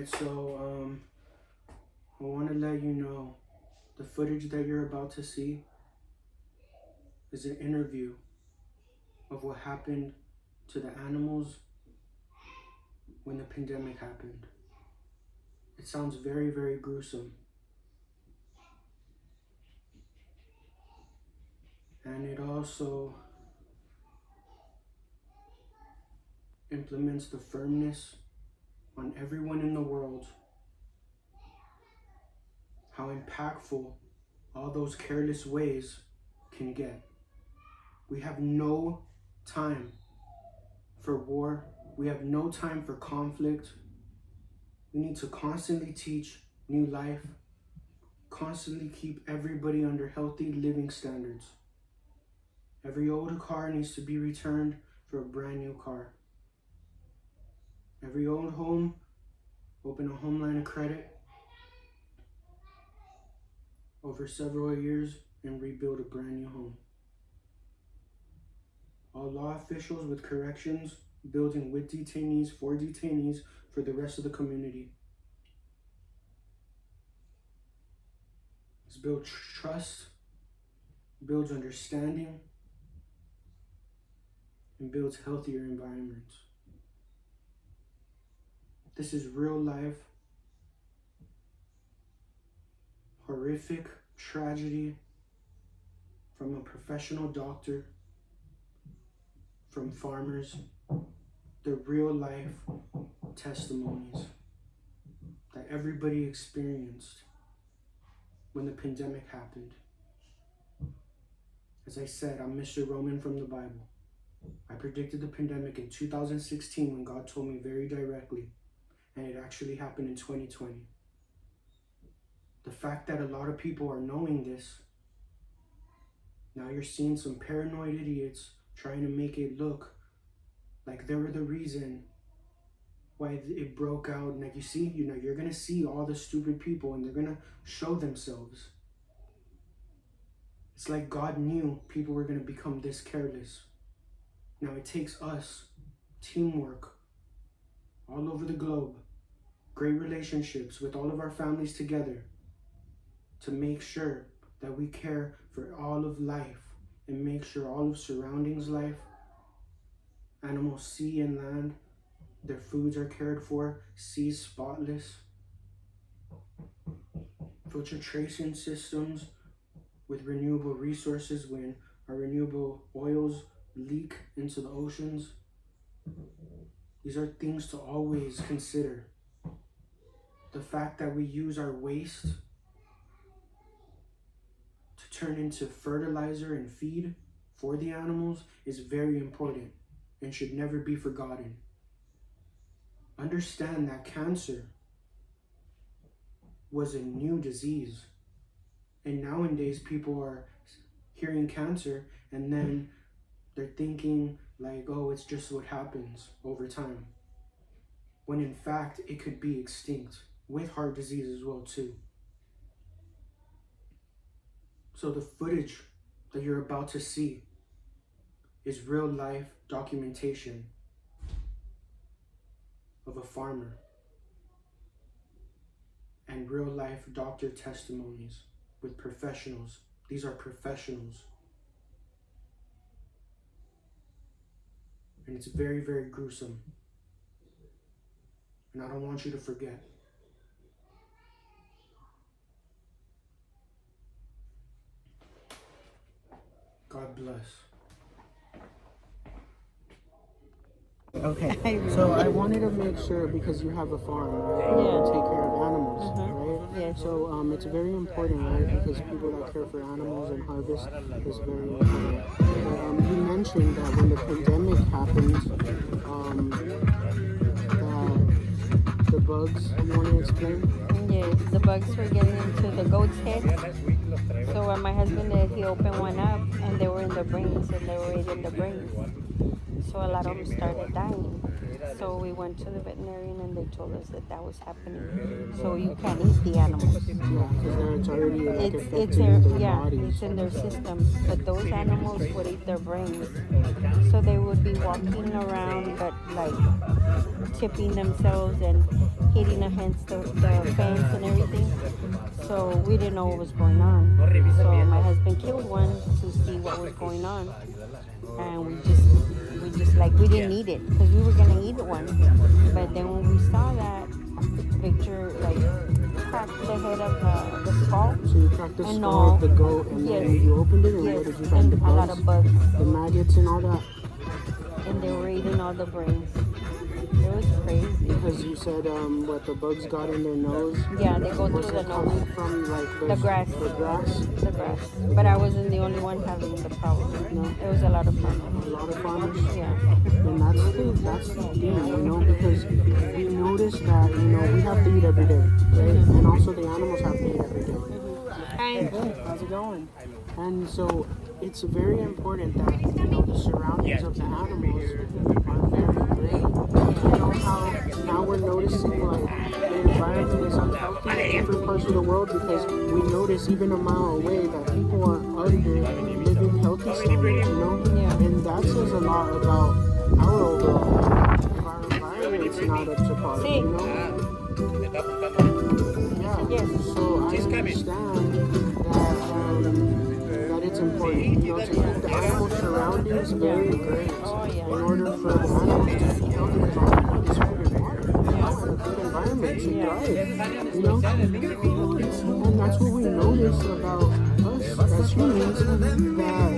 Alright, so I want to let you know the footage that you're about to see is an interview of what happened to the animals when the pandemic happened. It sounds very, very gruesome. And it also implements the firmness on everyone in the world, how impactful all those careless ways can get. We have no time for war. We have no time for conflict. We need to constantly teach new life, constantly keep everybody under healthy living standards. Every old car needs to be returned for a brand new car. Every old home, open a home line of credit over several years and rebuild a brand new home. All law officials with corrections, building with detainees for the rest of the community. This builds trust, builds understanding, and builds healthier environments. This is real life, horrific tragedy from a professional doctor, from farmers, the real life testimonies that everybody experienced when the pandemic happened. As I said, I'm Mr. Roman from the Bible. I predicted the pandemic in 2016 when God told me very directly, and it actually happened in 2020. The fact that a lot of people are knowing this, now you're seeing some paranoid idiots trying to make it look like they were the reason why it broke out. And like you're gonna see all the stupid people and they're gonna show themselves. It's like God knew people were gonna become this careless. Now it takes us, teamwork, all over the globe, great relationships with all of our families together to make sure that we care for all of life and make sure all of surroundings life, animals, sea and land, their foods are cared for, seas spotless, filtration systems with renewable resources when our renewable oils leak into the oceans. These are things to always consider. The fact that we use our waste to turn into fertilizer and feed for the animals is very important and should never be forgotten. Understand that cancer was a new disease, and nowadays people are hearing cancer and then they're thinking like, oh, it's just what happens over time, when in fact it could be extinct with heart disease as well too. So the footage that you're about to see is real life documentation of a farmer and real life doctor testimonies with professionals. These are professionals. And it's very, very gruesome. And I don't want you to forget. God bless. Okay, so I wanted to make sure, because you have a farm, right? Yeah. You take care of animals, right? Yeah. So it's very important, right? Because people that care for animals and harvest is very important. But you mentioned that when the pandemic happened, that the bugs, you want to explain? Yeah, the bugs were getting into the goat's head. So when my husband did, he opened one up and they were in the brains and they were eating the brains. So a lot of them started dying. So we went to the veterinarian and they told us that that was happening. So you can't eat the animals. Yeah, because it's already like It's affecting their yeah, bodies. it's in their system. But those animals would eat their brains. So they would be walking around but like tipping themselves and hitting against the fence and everything. So we didn't know what was going on. So my husband killed one to see what was going on, and we just like we didn't eat it because we were gonna eat one, but then when we saw that Victor like cracked the head of the skull. So you cracked the And skull of the goat, and yes, then you opened it, and yes, what did you find? and The a lot bugs, of bugs, the maggots, and all that. and they were eating all the brains. It was crazy. Because you said what the bugs got in their nose. Yeah, they go Was through the it coming nose, from like the grass, The grass. the grass. But I wasn't the only one having the problem. No. It was a lot of farmers. A lot of farmers. Yeah. And that's the thing, you know, because we notice that, you know, we have to eat every day, right? And also the animals have to eat every day. Hi. Hey, how's it going? And so it's very important that, you know, the surroundings of the animals are very great. You know how now we're noticing like the environment is unhealthy in different parts of the world because we notice even a mile away that people are under living healthy standards, you know? Yeah. And that says a lot about our overall health. If our environment's not up to par, you know? Yeah. Yes. So I understand that it's important, you know, to keep the animal surroundings very great Oh, yeah. in order for the animals to be healthy because all they need is food and water, you know, and a good environment to thrive, you know? And that's what we notice about us as humans, that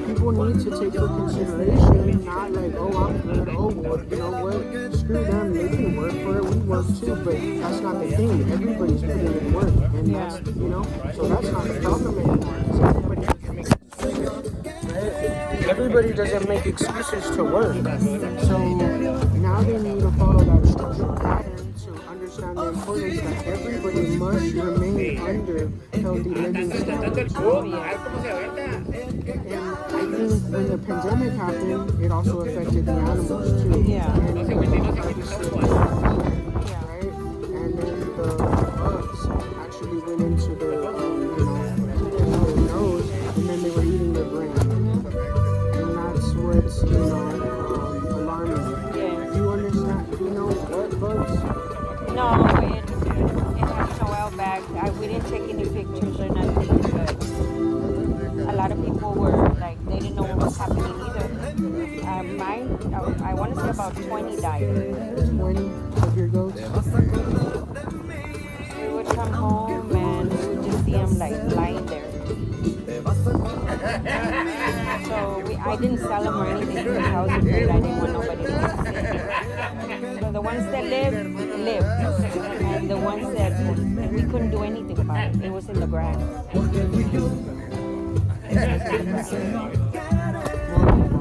people need to take for consideration, not like, oh, I'm good, oh, well, you know what, screw them, they can work for it, we work too, but that's not the thing, everybody's putting in work, and that's, you know, so that's not the problem anymore, because everybody doesn't make excuses to work, so now they need to follow that structured pattern to understand the importance that everybody must remain under healthy living standards. Oh, yeah. And I think when the pandemic happened, it also affected the animals too. Yeah. And obviously, right? And then the bugs actually went into their, their nose, and then they were eating their brain. And that's what's, alarming. Yeah. Do you understand? Do you know what bugs? No, it happened a while back. We didn't take any pictures or nothing, but a lot of people were like, they didn't know what was happening either. I want to say about 20 died. 20 of your goats? We would come home and we would just see them like lying there. So I didn't sell them or anything because I was afraid I didn't want nobody to see. So the ones that lived. And the ones that we couldn't do anything about it. It was in the grass. Well,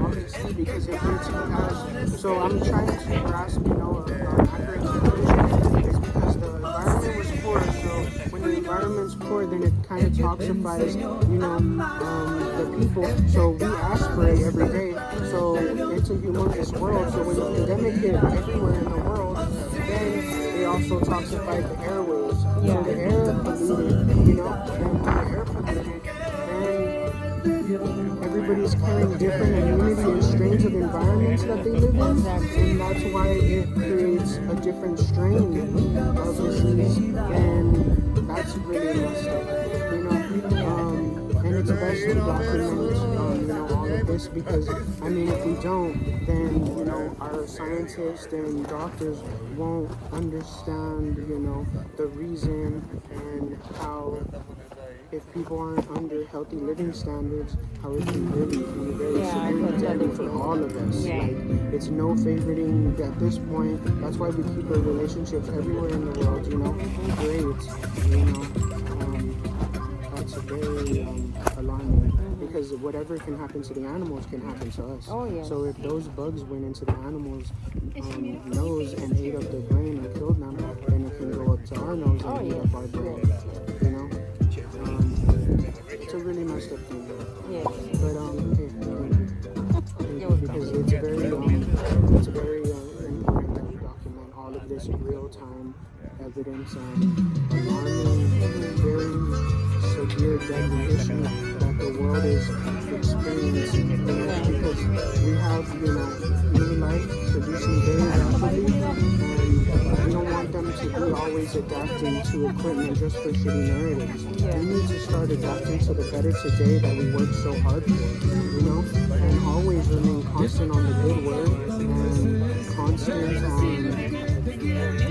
obviously, because if it's because, so I'm trying to grasp, an accurate conclusion. It's because the environment was poor. So when the environment's poor, then it kind of toxifies, the people. So we aspirate every day. So it's a humongous world. So when the pandemic hit everywhere in the world, then they also toxified the airways. Yeah. So the air polluted, and when the air polluted, then everybody's carrying different immunity and strains of environments that they live in. Exactly. And that's why it creates a different strain of disease. And that's really messed up, and it's best to document, all of this because, if we don't, then, our scientists and doctors won't understand, the reason and how, if people aren't under healthy living standards, how it can really be very severely deadly for all of us. Yeah. Like, it's no favoriting at this point. That's why we keep our relationships everywhere in the world, great, that's very alarming because whatever can happen to the animals can happen to us. Oh, yes. So if those bugs went into the animals' nose and ate up their brain and killed them, then it can go up to our nose and eat up our brain. It's a really messed up thing. Yes. But because it's very important that we document all of this real-time evidence and alarming, very severe deadly issue that the world is experiencing. Because we have, new life producing very rapidly, and we don't want them to we always adapting to equipment just for shitty narratives. Yeah. We need to start adapting to the better today that we work so hard for, you know? And always remain constant on the good work and constant on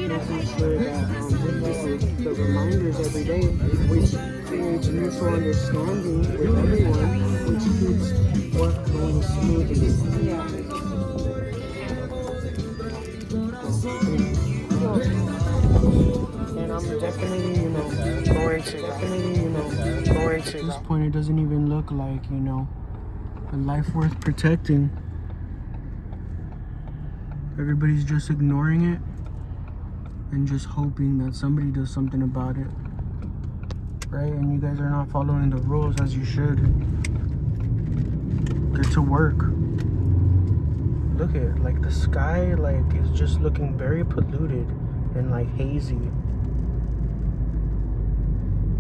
making sure that the reminders every day, which creates mutual understanding with everyone, which keeps work going smoothly. Yeah. And I'm definitely, going to this point. It doesn't even look like, a life worth protecting. Everybody's just ignoring it and just hoping that somebody does something about it, right? And you guys are not following the rules as you should. Get to work. Look at, like, the sky, like, is just looking very polluted and, like, hazy.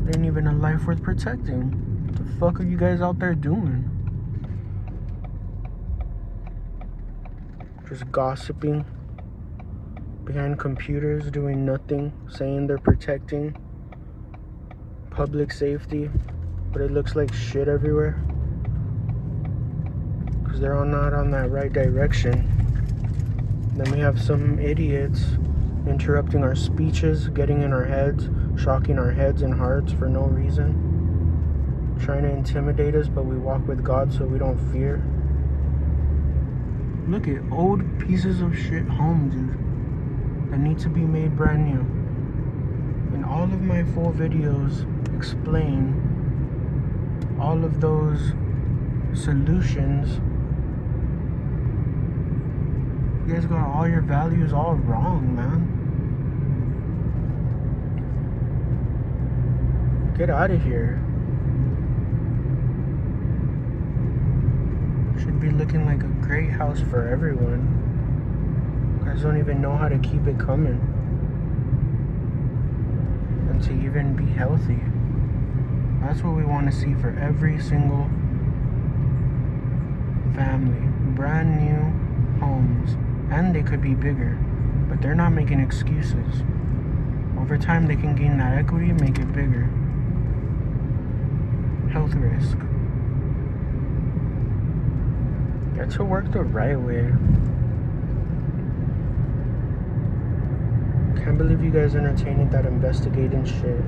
It ain't even a life worth protecting. What the fuck are you guys out there doing? Just gossiping behind computers, doing nothing, saying they're protecting public safety, but it looks like shit everywhere because they're all not on that right direction. Then we have some idiots interrupting our speeches, getting in our heads, shocking our heads and hearts for no reason, trying to intimidate us, but we walk with God so we don't fear. Look at old pieces of shit homes, dude, that need to be made brand new. And all of my full videos explain all of those solutions. You guys got all your values all wrong, man. Get out of here. Should be looking like a great house for everyone. You guys don't even know how to keep it coming. And to even be healthy. That's what we want to see for every single family. Brand new homes. And they could be bigger. But they're not making excuses. Over time they can gain that equity and make it bigger. Health risk. Get to work the right way. Can't believe you guys entertained that investigating shit.